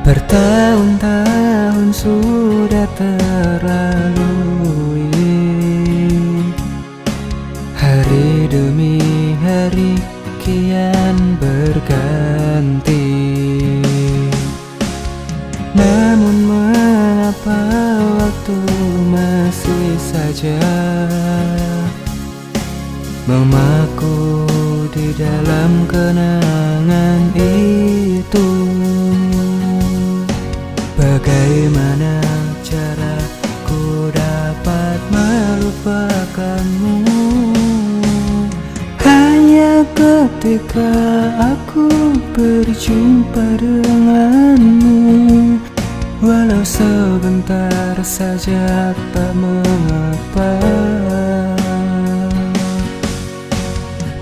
Bertahun-tahun sudah terlalui, hari demi hari kian berganti. Namun mengapa waktu masih saja memaku di dalam kenangan itu? Bagaimana caraku dapat melupakanmu? Hanya ketika aku berjumpa denganmu, walau sebentar saja tak mengapa.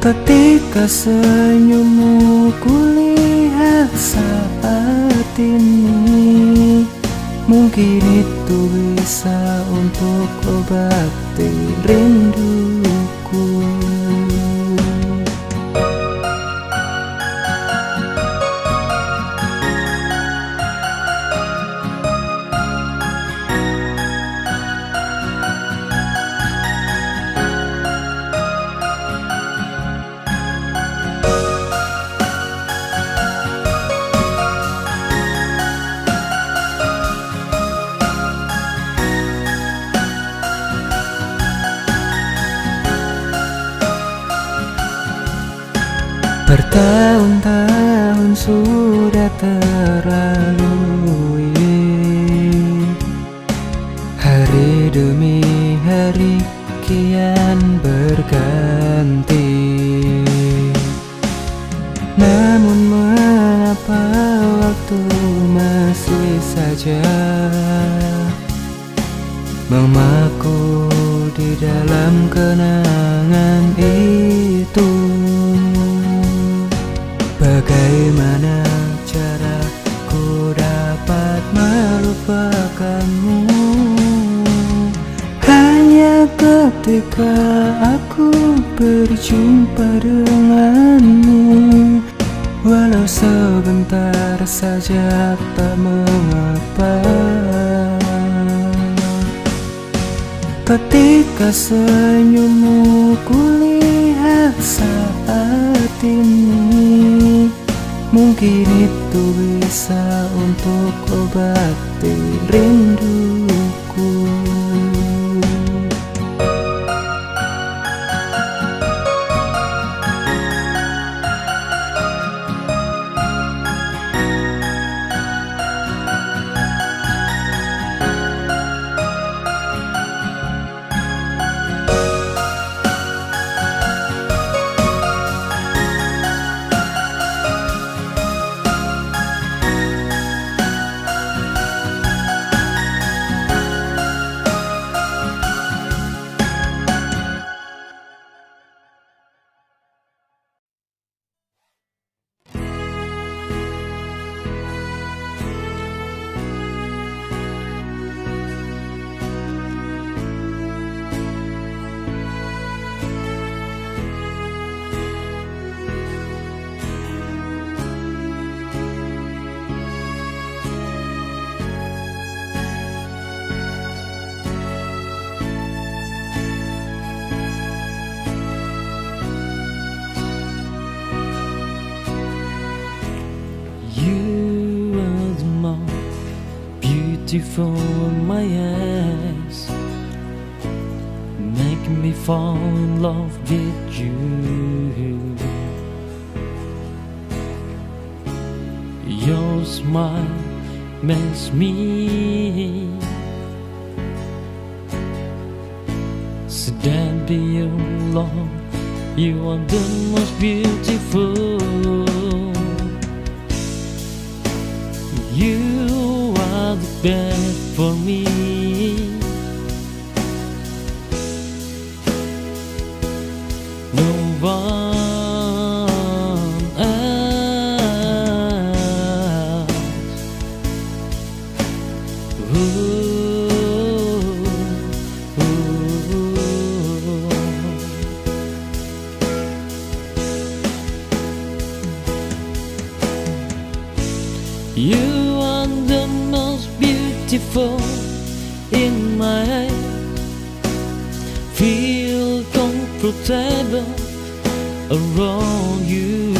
Ketika senyummu kulihat saat ini, mungkin itu bisa untuk obati rinduku. Bertahun-tahun sudah terlalui, hari demi hari kian berganti. Namun mengapa waktu masih saja memaku di dalam kenangan itu? Bagaimana caraku dapat melupakanmu? Hanya ketika aku berjumpa denganmu, walau sebentar saja tak mengapa. Ketika senyummu kulihat saat ini, mungkin itu bisa untuk obati rinduku. Beautiful in my eyes, make me fall in love with you. Your smile makes me stand be alone. You are the most beautiful. You are the best for me. No one else. You are the most beautiful in my head. Feel comfortable around you.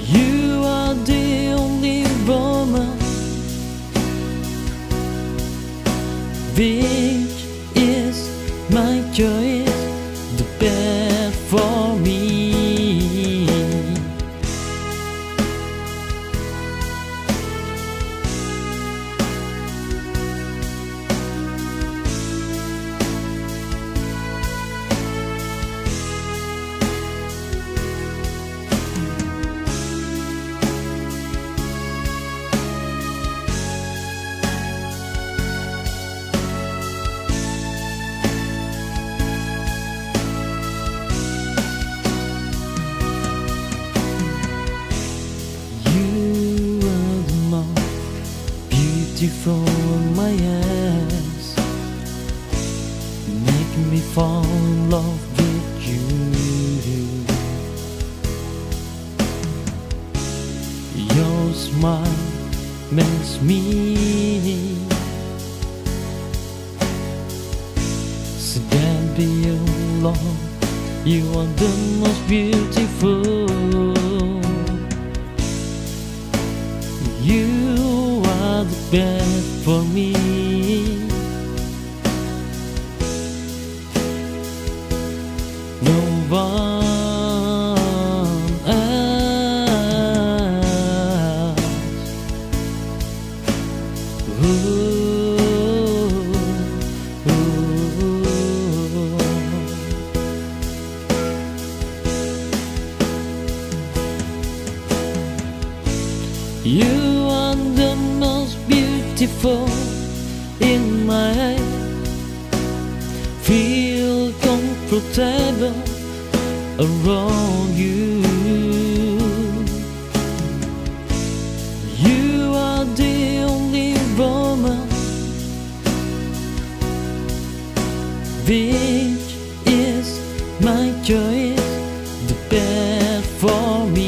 You are the only woman which is my choice, the best for me. From my eyes, make me fall in love with you. Your smile makes me stand be alone. You are the most beautiful. You are the best for me. No one else. You are the most beautiful in my head. Feel comfortable around you. You are the only woman which is my choice, the best for me.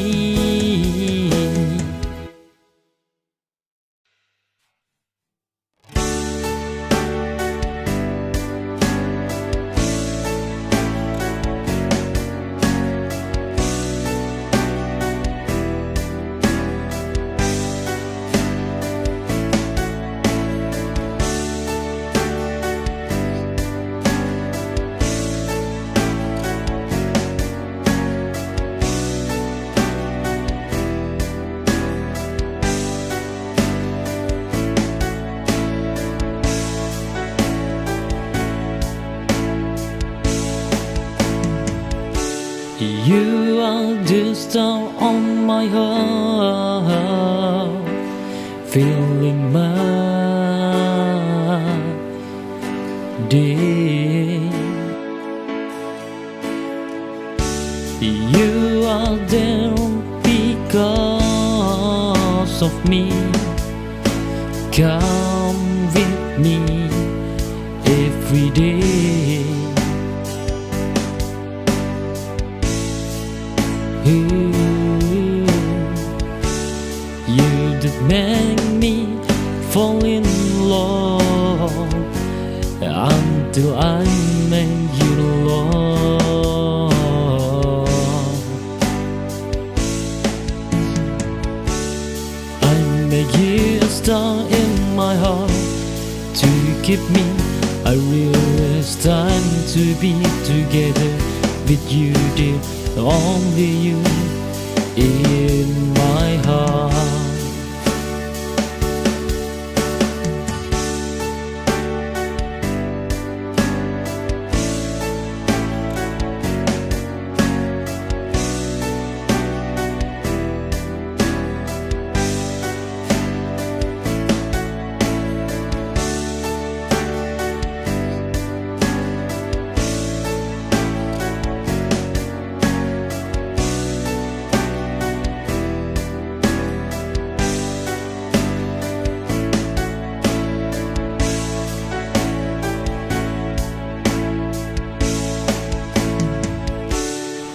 You are the star on my heart, filling my day. You are there because of me. Come with me every day. You that make me fall in love until I make you love. I make you a star in my heart to keep me. I realize time to be together with you, dear. Only you in my heart.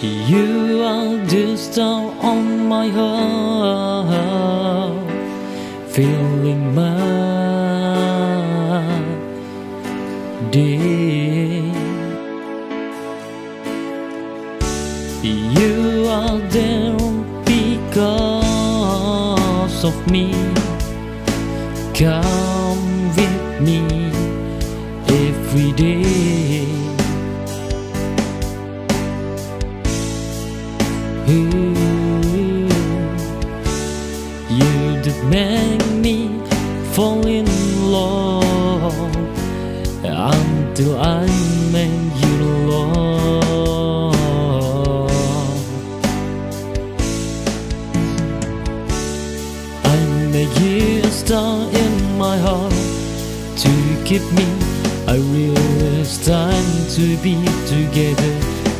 You are the star on my heart, filling my day. You are there because of me. Come with me every day. Ooh, you did make me fall in love until I made you love. I made you a star in my heart to keep me. I realize time to be together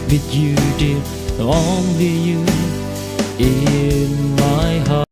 with you, dear. Only you in my heart.